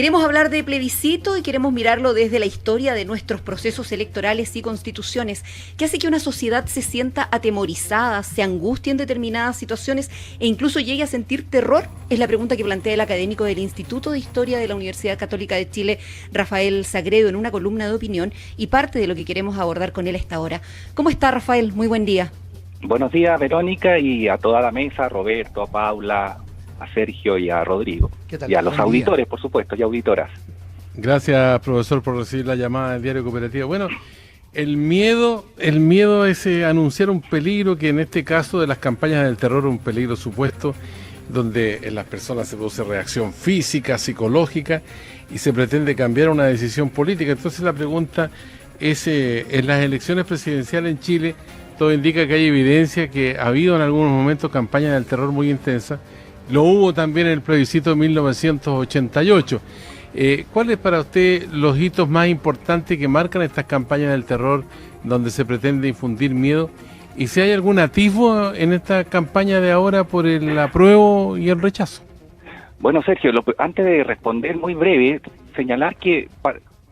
Queremos hablar de plebiscito y queremos mirarlo desde la historia de nuestros procesos electorales y constituciones. ¿Qué hace que una sociedad se sienta atemorizada, se angustie en determinadas situaciones e incluso llegue a sentir terror? Es la pregunta que plantea el académico del Instituto de Historia de la Universidad Católica de Chile, Rafael Sagredo, en una columna de opinión y parte de lo que queremos abordar con él a esta hora. ¿Cómo está, Rafael? Muy buen día. Buenos días, Verónica, y a toda la mesa, Roberto, a Paula, a Sergio y a Rodrigo. ¿Qué tal? Y a los Buen auditores, día. por supuesto, y auditoras. Gracias, profesor, por recibir la llamada del Diario Cooperativo. Bueno, el miedo es anunciar un peligro que en este caso de las campañas del terror, un peligro supuesto, donde en las personas se produce reacción física, psicológica, y se pretende cambiar una decisión política. Entonces la pregunta es, en las elecciones presidenciales en Chile, todo indica que hay evidencia que ha habido en algunos momentos campañas del terror muy intensas. Lo hubo también en el plebiscito de 1988. ¿Cuáles para usted los hitos más importantes que marcan estas campañas del terror donde se pretende infundir miedo? ¿Y si hay algún atisbo en esta campaña de ahora por el apruebo y el rechazo? Bueno, Sergio, antes de responder muy breve, señalar que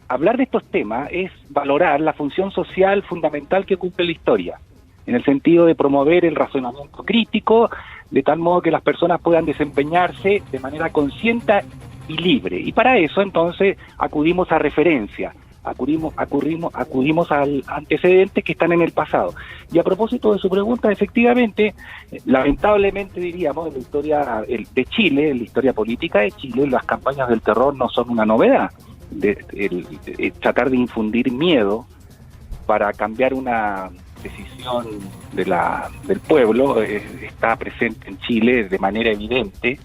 hablar de estos temas es valorar la función social fundamental que cumple la historia, en el sentido de promover el razonamiento crítico, de tal modo que las personas puedan desempeñarse de manera consciente y libre. Y para eso, entonces, acudimos a referencias, acudimos a antecedentes que están en el pasado. Y a propósito de su pregunta, efectivamente, lamentablemente diríamos, en la historia de Chile, en la historia política de Chile, las campañas del terror no son una novedad. Tratar de infundir miedo para cambiar una decisión del pueblo está presente en Chile de manera evidente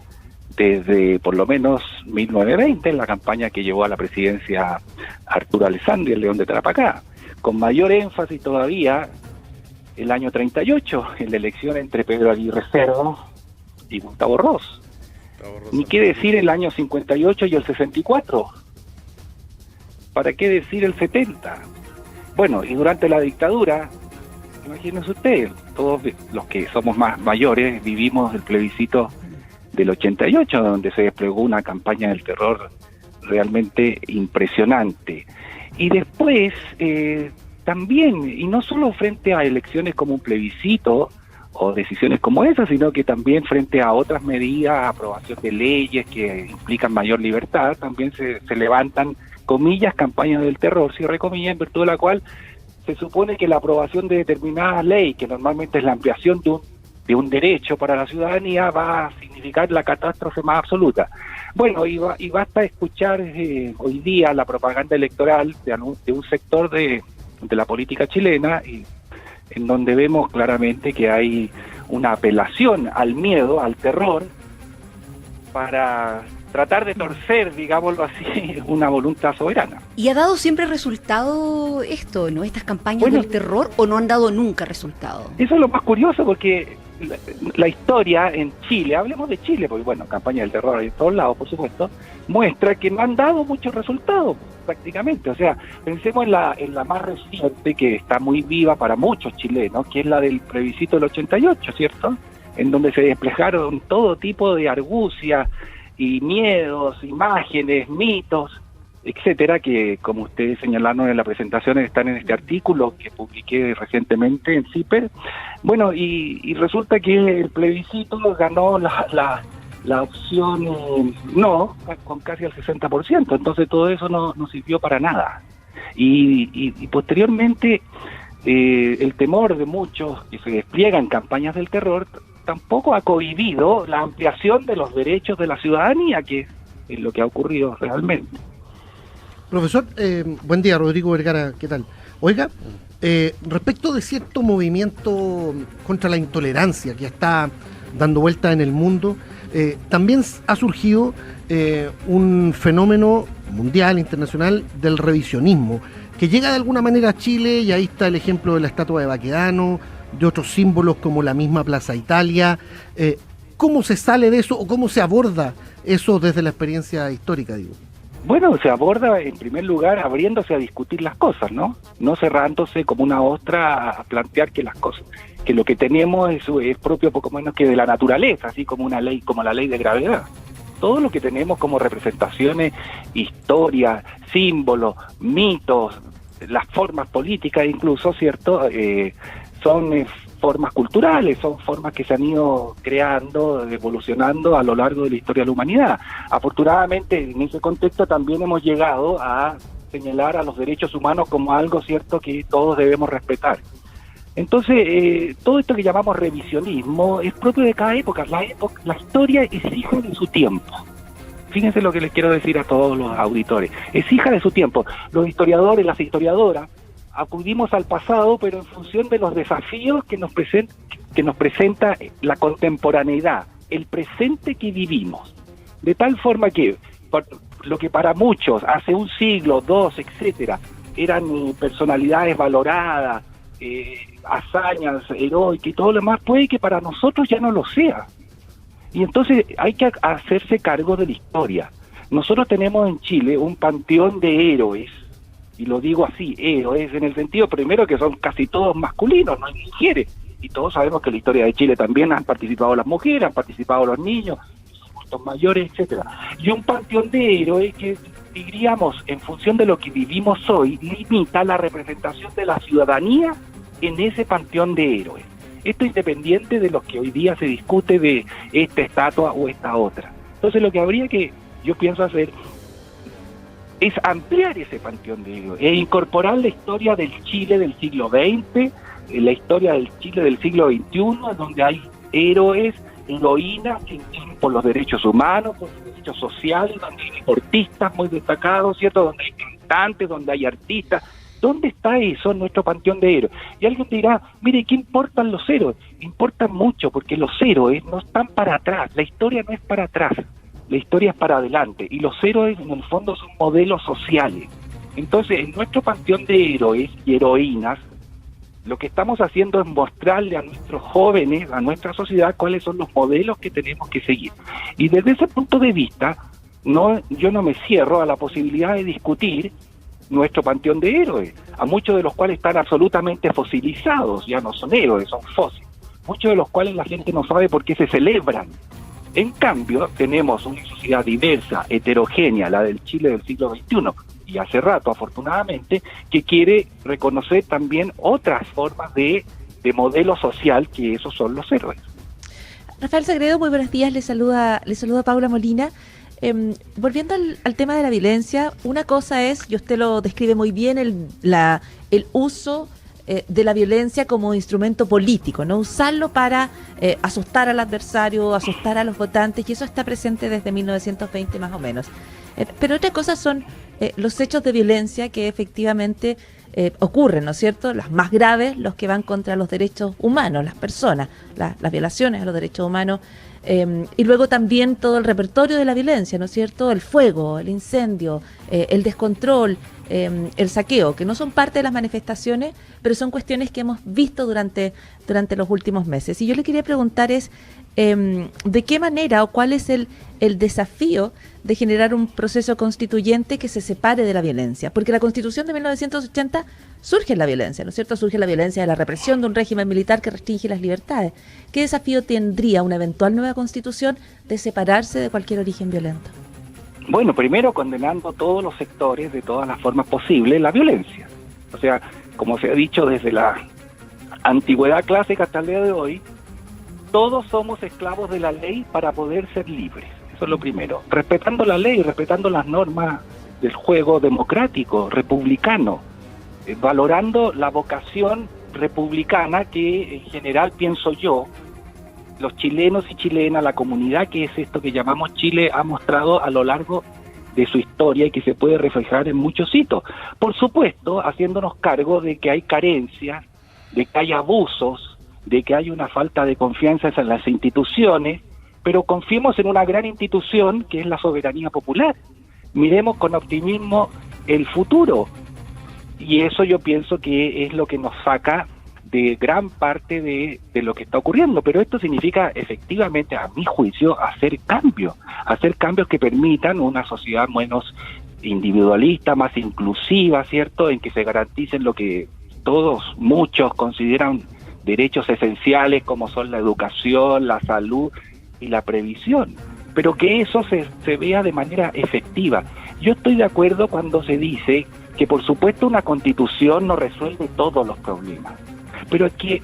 desde por lo menos 1920, en la campaña que llevó a la presidencia Arturo Alessandri, el León de Tarapacá, con mayor énfasis todavía el año 38, en la elección entre Pedro Aguirre Cerdo y Gustavo Ros. Ni qué decir el año 58 y el 64. ¿Para qué decir el 70? Bueno, y durante la dictadura, imagínense usted, todos los que somos más mayores vivimos el plebiscito del 88, donde se desplegó una campaña del terror realmente impresionante. Y después, también, y no solo frente a elecciones como un plebiscito o decisiones como esas, sino que también frente a otras medidas, aprobación de leyes que implican mayor libertad, también se levantan, comillas, campañas del terror, cierre comillas, en virtud de la cual se supone que la aprobación de determinada ley, que normalmente es la ampliación de un derecho para la ciudadanía, va a significar la catástrofe más absoluta. Bueno, y basta escuchar hoy día la propaganda electoral de un sector de la política chilena, y en donde vemos claramente que hay una apelación al miedo, al terror, para tratar de torcer, digámoslo así, una voluntad soberana. ¿Y ha dado siempre resultado esto, no? ¿Estas campañas del terror, o no han dado nunca resultado? Eso es lo más curioso, porque la historia en Chile, hablemos de Chile, porque bueno, campaña del terror hay en todos lados, por supuesto, muestra que no han dado muchos resultados, prácticamente. O sea, pensemos en la más reciente, que está muy viva para muchos chilenos, que es la del plebiscito del 88, ¿cierto? En donde se desplegaron todo tipo de argucias y miedos, imágenes, mitos, etcétera, que como ustedes señalaron en la presentación están en este artículo que publiqué recientemente en CIPER. Bueno, y resulta que el plebiscito ganó la opción no, con casi el 60%, entonces todo eso no sirvió para nada. Y posteriormente el temor de muchos que se despliegan campañas del terror tampoco ha cohibido la ampliación de los derechos de la ciudadanía, que es lo que ha ocurrido realmente. Profesor, buen día, Rodrigo Vergara, ¿qué tal? Oiga, respecto de cierto movimiento contra la intolerancia que está dando vuelta en el mundo, también ha surgido un fenómeno mundial, internacional, del revisionismo, que llega de alguna manera a Chile, y ahí está el ejemplo de la estatua de Baquedano, de otros símbolos como la misma Plaza Italia. ¿Cómo se sale de eso o cómo se aborda eso desde la experiencia histórica, digo? Bueno, se aborda en primer lugar abriéndose a discutir las cosas, ¿no? No cerrándose como una ostra a plantear que las cosas, que lo que tenemos es propio poco menos que de la naturaleza, así como una ley, como la ley de gravedad. todo lo que tenemos como representaciones, historia, símbolos, mitos, las formas políticas incluso, ¿cierto? Son formas culturales, son formas que se han ido creando, evolucionando a lo largo de la historia de la humanidad. Afortunadamente, en ese contexto también hemos llegado a señalar a los derechos humanos como algo, ¿cierto?, que todos debemos respetar. Entonces, todo esto que llamamos revisionismo es propio de cada época. La historia es hija de su tiempo. Fíjense lo que les quiero decir a todos los auditores. Es hija de su tiempo. Los historiadores, las historiadoras, acudimos al pasado, pero en función de los desafíos que nos presenta la contemporaneidad, el presente que vivimos. De tal forma que lo que para muchos, hace un siglo, dos, etcétera, eran personalidades valoradas, hazañas heroicas y todo lo demás, puede que para nosotros ya no lo sea. Y entonces hay que hacerse cargo de la historia. Nosotros tenemos en Chile un panteón de héroes, y lo digo así, héroes, en el sentido primero que son casi todos masculinos, no hay mujeres, y todos sabemos que en la historia de Chile también han participado las mujeres, han participado los niños, los mayores, etcétera. Y un panteón de héroes que, diríamos, en función de lo que vivimos hoy, limita la representación de la ciudadanía en ese panteón de héroes. Esto independiente de lo que hoy día se discute de esta estatua o esta otra. Entonces lo que habría que, yo pienso hacer, es ampliar ese panteón de héroes, e incorporar la historia del Chile del siglo XX, la historia del Chile del siglo XXI, donde hay héroes, heroínas que luchan por los derechos humanos, por los derechos sociales, donde hay deportistas muy destacados, ¿cierto? Donde hay cantantes, donde hay artistas. ¿Dónde está eso en nuestro panteón de héroes? Y alguien te dirá, mire, ¿qué importan los héroes? Importan mucho, porque los héroes no están para atrás, la historia no es para atrás, la historia es para adelante, y los héroes en el fondo son modelos sociales. Entonces, en nuestro panteón de héroes y heroínas, lo que estamos haciendo es mostrarle a nuestros jóvenes, a nuestra sociedad, cuáles son los modelos que tenemos que seguir. Y desde ese punto de vista, yo no me cierro a la posibilidad de discutir nuestro panteón de héroes, a muchos de los cuales están absolutamente fosilizados, ya no son héroes, son fósiles, muchos de los cuales la gente no sabe por qué se celebran. En cambio, tenemos una sociedad diversa, heterogénea, la del Chile del siglo XXI, y hace rato, afortunadamente, que quiere reconocer también otras formas de modelo social, que esos son los héroes. Rafael Sagredo, muy buenos días, le saluda Paula Molina. Volviendo al tema de la violencia, una cosa es, y usted lo describe muy bien, el uso de la violencia como instrumento político, ¿no? Usarlo para asustar al adversario, asustar a los votantes, y eso está presente desde 1920 más o menos. Pero otra cosa son los hechos de violencia que efectivamente ocurren, ¿no es cierto? Las más graves, los que van contra los derechos humanos, las personas, las violaciones a los derechos humanos. Y luego también todo el repertorio de la violencia, ¿no es cierto? El fuego, el incendio, el descontrol, el saqueo, que no son parte de las manifestaciones, pero son cuestiones que hemos visto durante los últimos meses. Y yo le quería preguntar ¿de qué manera o cuál es el desafío de generar un proceso constituyente que se separe de la violencia? Porque la Constitución de 1980 surge en la violencia, ¿no es cierto? Surge la violencia de la represión de un régimen militar que restringe las libertades. ¿Qué desafío tendría una eventual nueva Constitución de separarse de cualquier origen violento? Bueno, primero condenando todos los sectores de todas las formas posibles la violencia. O sea, como se ha dicho desde la antigüedad clásica hasta el día de hoy, todos somos esclavos de la ley para poder ser libres. Eso es lo primero. Respetando la ley, respetando las normas del juego democrático, republicano, valorando la vocación republicana que en general, pienso yo, los chilenos y chilenas, la comunidad que es esto que llamamos Chile, ha mostrado a lo largo de su historia y que se puede reflejar en muchos hitos. Por supuesto, haciéndonos cargo de que hay carencias, de que hay abusos, de que hay una falta de confianza en las instituciones, pero confiemos en una gran institución que es la soberanía popular. Miremos con optimismo el futuro, y eso yo pienso que es lo que nos saca de gran parte de lo que está ocurriendo, pero esto significa efectivamente, a mi juicio, hacer cambios que permitan una sociedad menos individualista, más inclusiva, ¿cierto?, en que se garanticen lo que muchos consideran derechos esenciales, como son la educación, la salud y la previsión. pero que eso se vea de manera efectiva. Yo estoy de acuerdo cuando se dice que por supuesto una constitución no resuelve todos los problemas, pero es que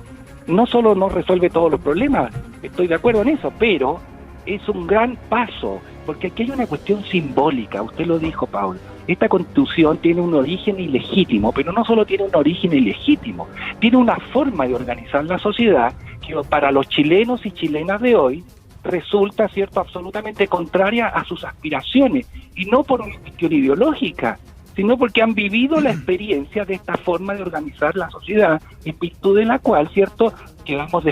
no solo no resuelve todos los problemas, estoy de acuerdo en eso, pero es un gran paso, porque aquí hay una cuestión simbólica, usted lo dijo, Paul. Esta constitución tiene un origen ilegítimo, pero no solo tiene un origen ilegítimo, tiene una forma de organizar la sociedad que para los chilenos y chilenas de hoy resulta, cierto, absolutamente contraria a sus aspiraciones, y no por una cuestión ideológica, sino porque han vivido la experiencia de esta forma de organizar la sociedad, en virtud de la cual, cierto, quedamos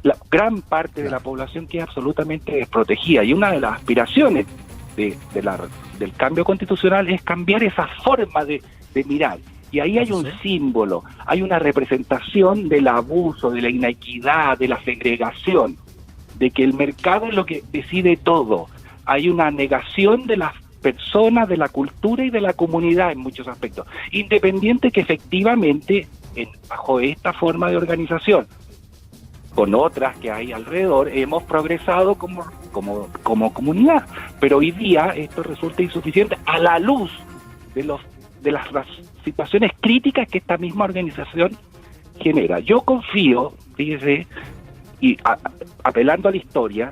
la gran parte de la población queda absolutamente desprotegida, y una de las aspiraciones del cambio constitucional es cambiar esa forma de mirar, y ahí hay un símbolo, hay una representación del abuso, de la inequidad, de la segregación, de que el mercado es lo que decide todo. Hay una negación de las personas, de la cultura y de la comunidad en muchos aspectos, independiente que efectivamente bajo esta forma de organización, con otras que hay alrededor, hemos progresado como comunidad, pero hoy día esto resulta insuficiente a la luz de las situaciones críticas que esta misma organización genera. Yo confío, fíjese, y apelando a la historia,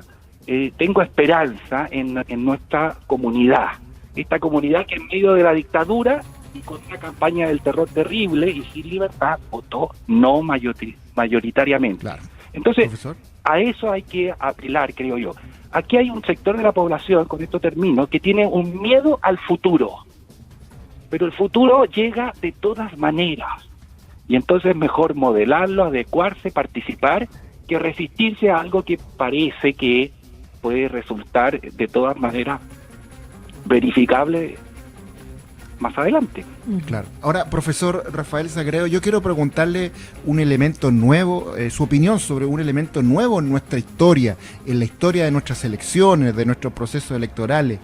tengo esperanza en nuestra comunidad, esta comunidad que en medio de la dictadura y con una campaña del terror terrible y sin libertad votó no mayoritariamente. Claro. Entonces, Profesor, a eso hay que apelar, creo yo. Aquí hay un sector de la población, con esto termino, que tiene un miedo al futuro, pero el futuro llega de todas maneras, y entonces es mejor modelarlo, adecuarse, participar, que resistirse a algo que parece que puede resultar de todas maneras verificable más adelante. claro. Ahora, profesor Rafael Sagredo, yo quiero preguntarle un elemento nuevo, su opinión sobre un elemento nuevo en nuestra historia, en la historia de nuestras elecciones, de nuestros procesos electorales,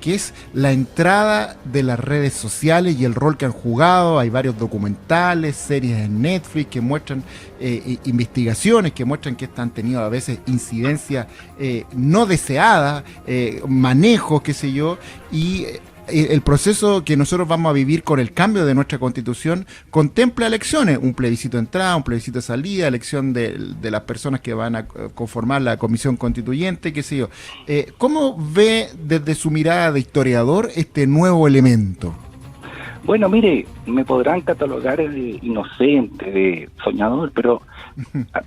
que es la entrada de las redes sociales y el rol que han jugado. Hay varios documentales, series en Netflix que muestran investigaciones que muestran que estas han tenido a veces incidencias no deseadas, manejos, qué sé yo, y el proceso que nosotros vamos a vivir con el cambio de nuestra constitución contempla elecciones, un plebiscito de entrada, un plebiscito de salida, elección de las personas que van a conformar la comisión constituyente, qué sé yo. ¿Cómo ve desde su mirada de historiador este nuevo elemento? Bueno, mire, me podrán catalogar de inocente, de soñador, pero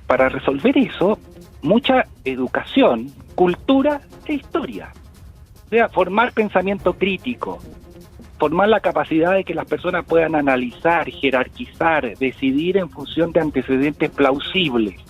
para resolver eso, mucha educación, cultura e historia. O sea, formar pensamiento crítico, formar la capacidad de que las personas puedan analizar, jerarquizar, decidir en función de antecedentes plausibles.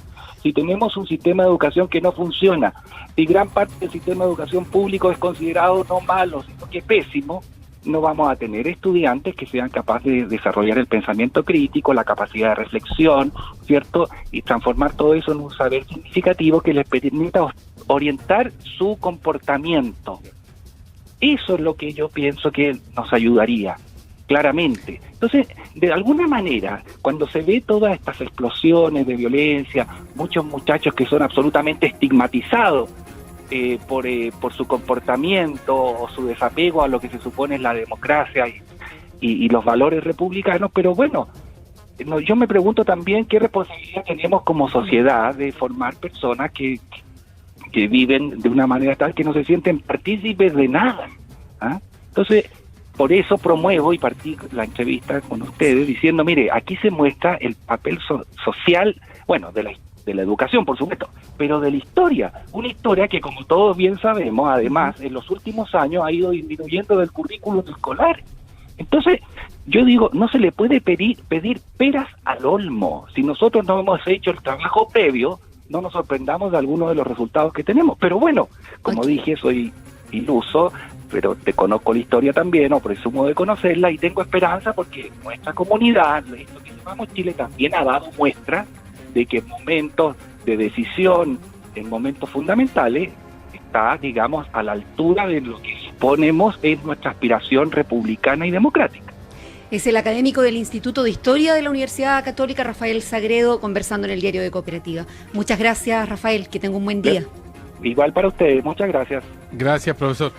Si tenemos un sistema de educación que no funciona, si gran parte del sistema de educación público es considerado no malo, sino que pésimo, no vamos a tener estudiantes que sean capaces de desarrollar el pensamiento crítico, la capacidad de reflexión, ¿cierto? Y transformar todo eso en un saber significativo que les permita orientar su comportamiento. Eso es lo que yo pienso que nos ayudaría, claramente. Entonces, de alguna manera, cuando se ve todas estas explosiones de violencia, muchos muchachos que son absolutamente estigmatizados por su comportamiento o su desapego a lo que se supone es la democracia y los valores republicanos, pero bueno, yo me pregunto también qué responsabilidad tenemos como sociedad de formar personas que viven de una manera tal que no se sienten partícipes de nada. ¿Ah? Entonces, por eso promuevo y partí la entrevista con ustedes diciendo, mire, aquí se muestra el papel social, bueno, de la educación, por supuesto, pero de la historia. Una historia que, como todos bien sabemos, además, en los últimos años ha ido disminuyendo del currículum escolar. Entonces, yo digo, no se le puede pedir peras al olmo. Si nosotros no hemos hecho el trabajo previo, no nos sorprendamos de algunos de los resultados que tenemos. Pero bueno, como dije, soy iluso, pero te conozco la historia también, o presumo de conocerla, y tengo esperanza porque nuestra comunidad, esto que llamamos Chile, también ha dado muestra de que en momentos de decisión, en momentos fundamentales, está, digamos, a la altura de lo que suponemos es nuestra aspiración republicana y democrática. Es el académico del Instituto de Historia de la Universidad Católica, Rafael Sagredo, conversando en el Diario de Cooperativa. Muchas gracias, Rafael, que tenga un buen día. Igual para ustedes, muchas gracias. Gracias, profesor.